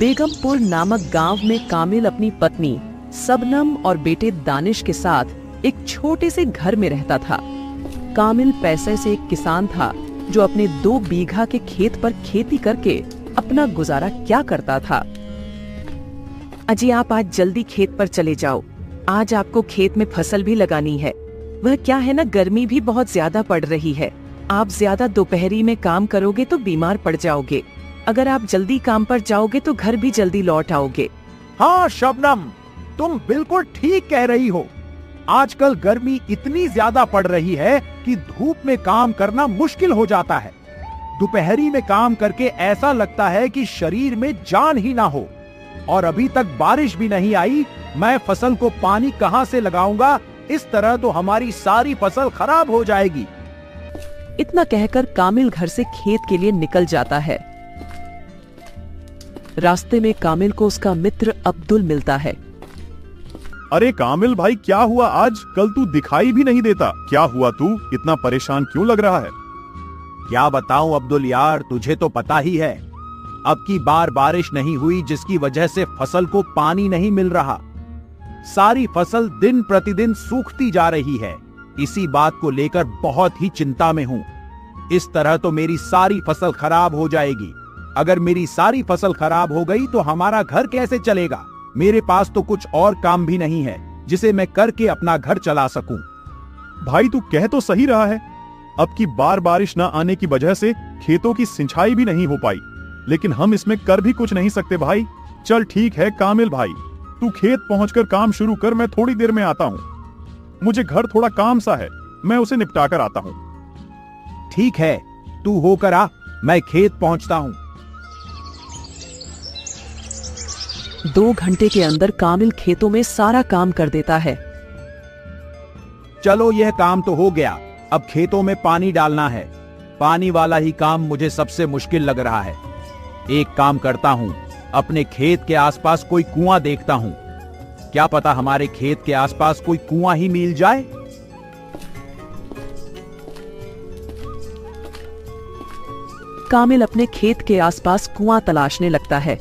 बेगमपुर नामक गांव में कामिल अपनी पत्नी सबनम और बेटे दानिश के साथ एक छोटे से घर में रहता था। कामिल पैसे से एक किसान था जो अपने 2 बीघा के खेत पर खेती करके अपना गुजारा क्या करता था। अजी आप आज जल्दी खेत पर चले जाओ, आज आपको खेत में फसल भी लगानी है। वह क्या है ना, गर्मी भी बहुत ज्यादा पड़ रही है। आप ज्यादा दोपहरी में काम करोगे तो बीमार पड़ जाओगे। अगर आप जल्दी काम पर जाओगे तो घर भी जल्दी लौट आओगे। हाँ शबनम, तुम बिल्कुल ठीक कह रही हो। आजकल गर्मी इतनी ज्यादा पड़ रही है कि धूप में काम करना मुश्किल हो जाता है। दोपहरी में काम करके ऐसा लगता है कि शरीर में जान ही ना हो। और अभी तक बारिश भी नहीं आई, मैं फसल को पानी कहां से लगाऊंगा? इस तरह तो हमारी सारी फसल खराब हो जाएगी। इतना कहकर कामिल घर से खेत के लिए निकल जाता है। रास्ते में कामिल को उसका मित्र अब्दुल मिलता है। अरे कामिल भाई, क्या हुआ आज? कल तू दिखाई भी नहीं देता। क्या हुआ, तू इतना परेशान क्यों लग रहा है? क्या बताऊं अब्दुल यार, तुझे तो पता ही है, अब की बार बारिश नहीं हुई जिसकी वजह से फसल को पानी नहीं मिल रहा। सारी फसल दिन प्रतिदिन सूखती जा रही है। इसी बात को लेकर बहुत ही चिंता में हूं। इस तरह तो मेरी सारी फसल खराब हो जाएगी। अगर मेरी सारी फसल खराब हो गई तो हमारा घर कैसे चलेगा? मेरे पास तो कुछ और काम भी नहीं है जिसे मैं करके अपना घर चला सकूं। भाई तू कह तो सही रहा है, अब की बार बारिश न आने की वजह से खेतों की सिंचाई भी नहीं हो पाई, लेकिन हम इसमें कर भी कुछ नहीं सकते भाई। चल ठीक है कामिल भाई, तू खेत पहुंचकर काम शुरू कर, मैं थोड़ी देर में आता हूँ। मुझे घर थोड़ा काम सा है, मैं उसे निपटा कर आता हूँ। ठीक है, तू होकर आ, मैं खेत पहुंचता हूँ। 2 घंटे के अंदर कामिल खेतों में सारा काम कर देता है। चलो यह काम तो हो गया, अब खेतों में पानी डालना है। पानी वाला ही काम मुझे सबसे मुश्किल लग रहा है। एक काम करता हूँ, अपने खेत के आसपास कोई कुआं देखता हूँ। क्या पता हमारे खेत के आसपास कोई कुआं ही मिल जाए। कामिल अपने खेत के आसपास कुआं तलाशने लगता है।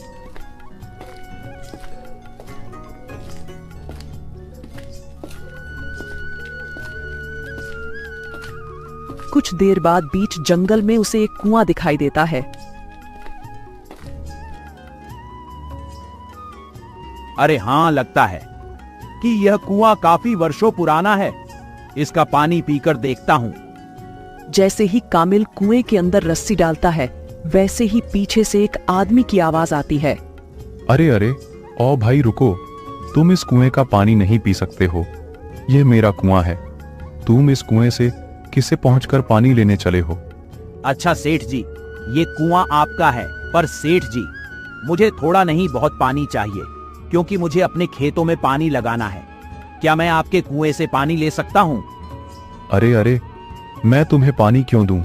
कुछ देर बाद बीच जंगल में उसे एक कुआं दिखाई देता है। अरे हाँ, लगता है कि यह कुआं काफी वर्षों पुराना है। इसका पानी पीकर देखता हूँ। जैसे ही कामिल कुएं के अंदर रस्सी डालता है, वैसे ही पीछे से एक आदमी की आवाज आती है। अरे अरे, ओ भाई रुको, तुम इस कुएं का पानी नहीं पी सकते हो। यह मेरा कुआं है। तुम इस कुएं से किसे पहुंचकर पानी लेने चले हो? अच्छा सेठ जी, ये कुआं आपका है, पर सेठ जी मुझे थोड़ा नहीं बहुत पानी चाहिए, क्योंकि मुझे अपने खेतों में पानी लगाना है। क्या मैं आपके कुएं से पानी ले सकता हूँ? अरे अरे, मैं तुम्हें पानी क्यों दूं?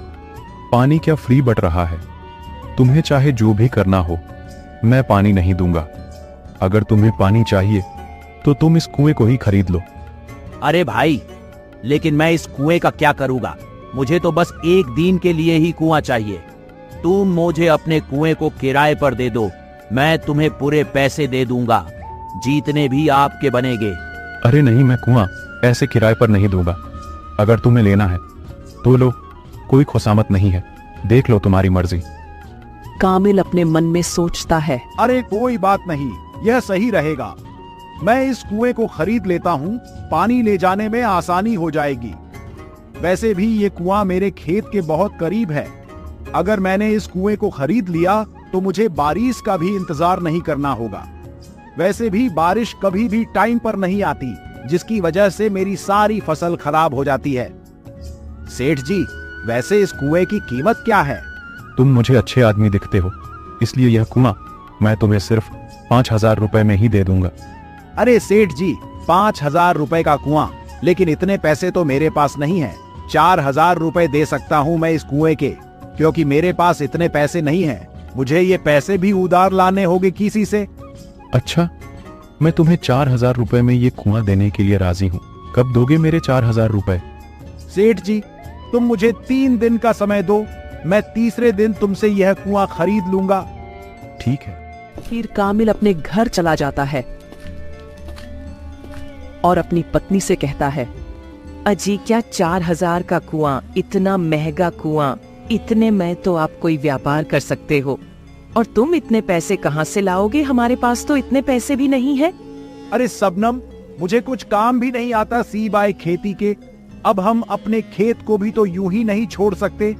पानी क्या फ्री बट रहा है? तुम्हें चाहे जो भी करना हो, मैं पानी नहीं दूंगा। अगर तुम्हें पानी चाहिए तो तुम इस कुएं को ही खरीद लो। अरे भाई, लेकिन मैं इस कुएं का क्या करूंगा? मुझे तो बस 1 दिन के लिए ही कुआं चाहिए। तुम मुझे अपने कुएं को किराए पर दे दो, मैं तुम्हें पूरे पैसे दे दूंगा, जितने भी आपके बनेंगे। अरे नहीं, मैं कुआं ऐसे किराए पर नहीं दूंगा। अगर तुम्हें लेना है तो लो, कोई खुशामत नहीं है, देख लो तुम्हारी मर्जी। कामिल अपने मन में सोचता है। अरे कोई बात नहीं, यह सही रहेगा। मैं इस कुएं को खरीद लेता हूँ, पानी ले जाने में आसानी हो जाएगी। वैसे भी ये कुआं मेरे खेत के बहुत करीब है। अगर मैंने इस कुएं को खरीद लिया तो मुझे बारिश का भी इंतजार नहीं करना होगा। वैसे भी बारिश कभी भी टाइम पर नहीं आती, जिसकी वजह से मेरी सारी फसल खराब हो जाती है। सेठ जी, वैसे इस कुएं की कीमत क्या है? तुम मुझे अच्छे आदमी दिखते हो, इसलिए यह कुआं मैं तुम्हें सिर्फ 5,000 रुपए में ही दे दूंगा। अरे सेठ जी, 5,000 रुपए का कुआं, लेकिन इतने पैसे तो मेरे पास नहीं है। 4,000 रुपए दे सकता हूं मैं इस कुएं के, क्योंकि मेरे पास इतने पैसे नहीं हैं। मुझे ये पैसे भी उधार लाने होंगे किसी से। अच्छा, मैं तुम्हें 4,000 रुपए में ये कुआं देने के लिए राजी हूँ। कब दोगे मेरे 4,000 रुपए? सेठ जी, तुम मुझे 3 दिन का समय दो, मैं तीसरे दिन तुमसे यह कुआं खरीद लूंगा। ठीक है, फिर कामिल अपने घर चला जाता है और अपनी पत्नी से कहता है, अजी क्या 4000 का कुआं, इतना महंगा कुआं, इतने में तो आप कोई व्यापार कर सकते हो, और तुम इतने पैसे कहाँ से लाओगे? हमारे पास तो इतने पैसे भी नहीं है। अरे सबनम, मुझे कुछ काम भी नहीं आता सिवाय खेती के। अब हम अपने खेत को भी तो यूं ही नहीं छोड़ सकते।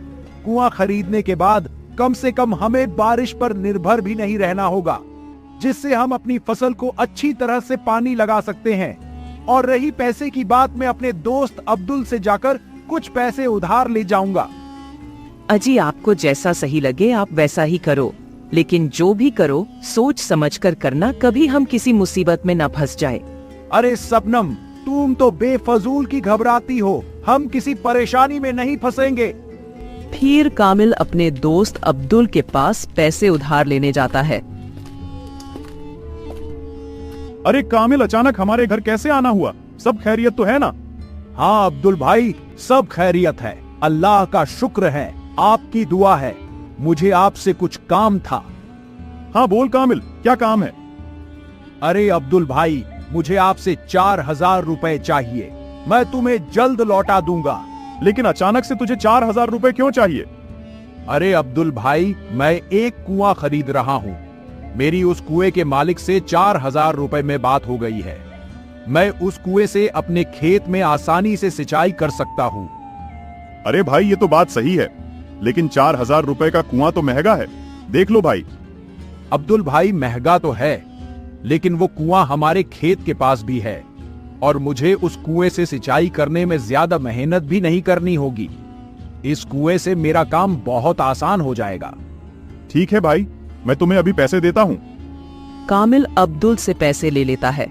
कुआं खरीदने के बाद कम से कम हमें बारिश पर निर्भर भी नहीं रहना होगा, जिससे हम अपनी फसल को अच्छी तरह से पानी लगा सकते हैं। और रही पैसे की बात, मैं अपने दोस्त अब्दुल से जाकर कुछ पैसे उधार ले जाऊंगा। अजी आपको जैसा सही लगे आप वैसा ही करो, लेकिन जो भी करो सोच समझकर करना, कभी हम किसी मुसीबत में न फंस जाए। अरे सबनम, तुम तो बेफजूल की घबराती हो, हम किसी परेशानी में नहीं फंसेंगे। फिर कामिल अपने दोस्त अब्दुल के पास पैसे उधार लेने जाता है। अरे कामिल, अचानक हमारे घर कैसे आना हुआ? सब खैरियत तो है ना? हाँ अब्दुल भाई, सब खैरियत है, अल्लाह का शुक्र है, आपकी दुआ है। मुझे आपसे कुछ काम था। हाँ बोल कामिल, क्या काम है? अरे अब्दुल भाई, मुझे आपसे 4000 रुपए चाहिए। मैं तुम्हें जल्द लौटा दूंगा। लेकिन अचानक से तुझे 4000 रुपए क्यों चाहिए? अरे अब्दुल भाई, मैं एक कुआं खरीद रहा हूं। मेरी उस कुएं के मालिक से 4000 रुपए में बात हो गई है। मैं उस कुएं से अपने खेत में आसानी से सिंचाई कर सकता हूं। अरे भाई, ये तो बात सही है, लेकिन 4000 रुपए का कुआं तो महंगा है। देख लो भाई। अब्दुल भाई, महंगा तो है, लेकिन वो कुआं हमारे खेत के पास भी है, और मुझे उस कुएं से सिंचाई करने में ज्यादा मेहनत भी नहीं करनी होगी। इस कुएं से मेरा काम बहुत आसान हो जाएगा। ठीक है भाई, मैं तुम्हें अभी पैसे देता हूं। कामिल अब्दुल से पैसे ले लेता है।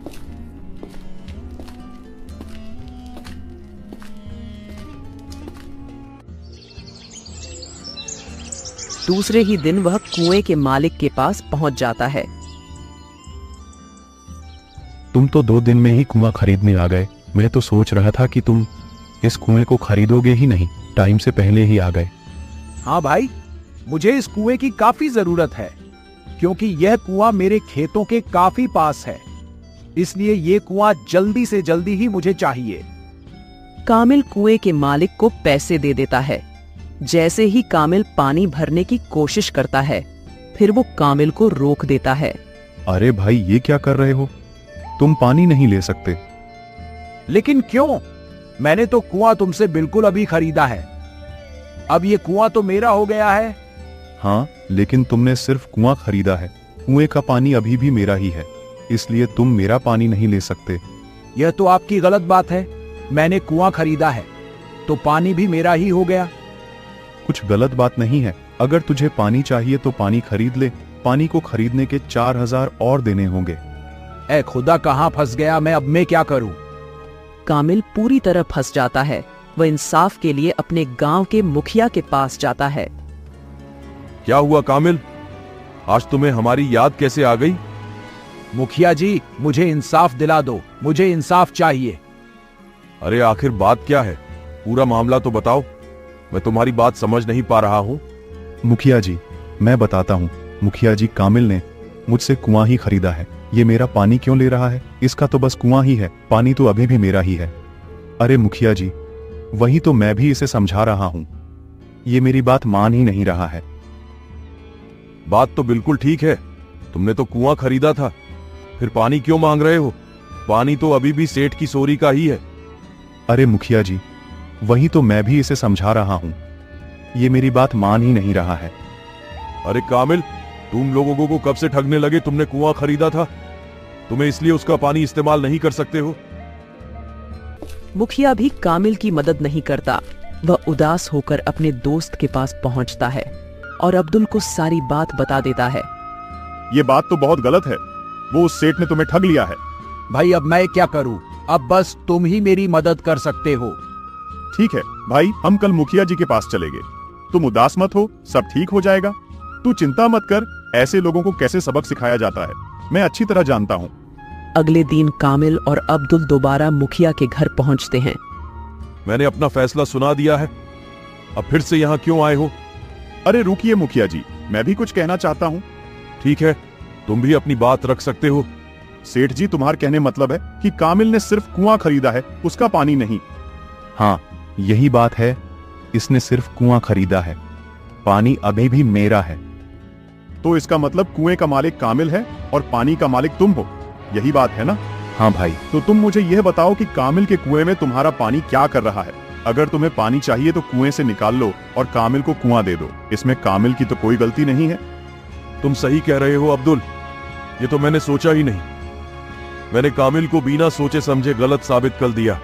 दूसरे ही दिन वह कुएं के मालिक के पास पहुंच जाता है। तुम तो 2 दिन में ही कुआं खरीदने आ गए। मैं तो सोच रहा था कि तुम इस कुएं को खरीदोगे ही नहीं, टाइम से पहले ही आ गए। हाँ भाई, मुझे इस कुएं की काफी जरूरत है, क्योंकि यह कुआं मेरे खेतों के काफी पास है। इसलिए ये कुआं जल्दी से जल्दी ही मुझे चाहिए। कामिल कुएं के मालिक को पैसे दे देता है। जैसे ही कामिल पानी भरने की कोशिश करता है, फिर वो कामिल को रोक देता है। अरे भाई, ये क्या कर रहे हो? तुम पानी नहीं ले सकते। लेकिन क्यों? मैंने तो कुआं तुमसे बिल्कुल अभी खरीदा है। अब ये कुआं तो मेरा हो गया है। हाँ, लेकिन तुमने सिर्फ कुआं खरीदा है। कुएं का पानी अभी भी मेरा ही है, इसलिए तुम मेरा पानी नहीं ले सकते। यह तो आपकी गलत बात है। मैंने कुआं खरीदा है, तो पानी भी मेरा ही हो गया। कुछ गलत बात नहीं है। अगर तुझे पानी चाहिए तो पानी खरीद ले। पानी को खरीदने के 4000 और देने होंगे। ऐ खुदा, कहां फंस गया मैं? अब मैं क्या करूं? कामिल पूरी तरह फंस जाता है। वह इंसाफ के लिए अपने गांव के मुखिया के पास जाता है। क्या हुआ कामिल, आज तुम्हें हमारी याद कैसे आ गई? मुखिया जी, मुझे इंसाफ दिला दो। मुझे इंसाफ चाहिए। अरे आखिर बात क्या है? पूरा मामला तो बताओ। मैं तुम्हारी बात समझ नहीं पा रहा हूं। मुखिया जी, मैं बताता हूँ। मुखिया जी, कामिल ने मुझसे कुआं ही खरीदा है। ये मेरा पानी क्यों ले रहा है? इसका तो बस कुआं ही है, पानी तो अभी भी मेरा ही है। अरे मुखिया जी, वही तो मैं भी इसे समझा रहा हूं। ये मेरी बात मान ही नहीं रहा है। बात तो बिल्कुल ठीक है, तुमने तो कुआं खरीदा था, फिर पानी क्यों मांग रहे हो? पानी तो अभी भी सेठ की सोरी का ही है। अरे मुखिया जी, वही तो मैं भी इसे समझा रहा हूं। ये मेरी बात मान ही नहीं रहा है। अरे कामिल, तुम लोगों को कब से ठगने लगे? तुमने कुआं खरीदा था, तुम्हें इसलिए उसका पानी इस्तेमाल नहीं कर सकते हो? मुखिया भी कामिल की मदद नहीं करता। वह उदास होकर अपने दोस्त के पास पहुंचता है और अब्दुल को सारी बात बता देता है। ये बात तो बहुत गलत है। वो उस सेठ ने तुम्हें ठग लिया है। भाई, अब मैं क्या करूं? अब बस तुम ही मेरी मदद कर सकते हो। ठीक है भाई, हम कल मुखिया जी के पास चलेंगे। तुम उदास मत हो, सब ठीक हो जाएगा। तू चिंता मत कर। ऐसे लोगों को कैसे सबक सिखाया जाता है, मैं अच्छी तरह जानता हूँ। अगले दिन कामिल और अब्दुल दोबारा मुखिया के घर पहुंचते हैं। मैंने अपना फैसला सुना दिया है, अब फिर से यहाँ क्यों आए हो? अरे रुकिए मुखिया जी, मैं भी कुछ कहना चाहता हूँ। ठीक है, तुम भी अपनी बात रख सकते हो। सेठ जी, तुम्हारा कहने मतलब है कि कामिल ने सिर्फ कुआं खरीदा है, उसका पानी नहीं। हाँ, यही बात है। इसने सिर्फ कुआं खरीदा है, पानी अभी भी मेरा है। तो इसका मतलब कुएं का मालिक कामिल है और पानी का मालिक तुम हो, यही बात है ना? हाँ भाई। तो तुम मुझे यह बताओ कि कामिल के कुएं में तुम्हारा पानी क्या कर रहा है? अगर तुम्हें पानी चाहिए तो कुएं से निकाल लो और कामिल को कुआं दे दो। इसमें कामिल की तो कोई गलती नहीं है। तुम सही कह रहे हो अब्दुल, ये तो मैंने सोचा ही नहीं। मैंने कामिल को बिना सोचे समझे गलत साबित कर दिया।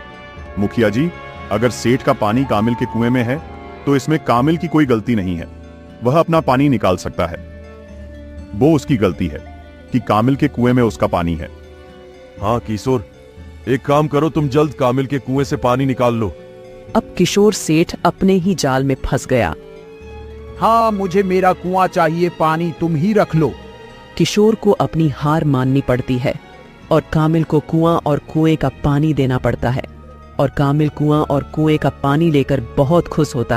मुखिया जी, अगर सेठ का पानी कामिल के कुएं में है तो इसमें कामिल की कोई गलती नहीं है। वह अपना पानी निकाल सकता है। वो उसकी गलती है कि कामिल के कुएं में उसका पानी है। हाँ किशोर, एक काम करो, तुम जल्द कामिल के कुएं से पानी निकाल लो। अब किशोर सेठ अपने ही जाल में फंस गया। हाँ, मुझे मेरा कुआं चाहिए, पानी तुम ही रख लो। किशोर को अपनी हार माननी पड़ती है और कामिल को कुआं और कुएं का पानी देना पड़ता है। और कामिल कुआं और कुएं का पानी लेकर बहुत खुश होता है।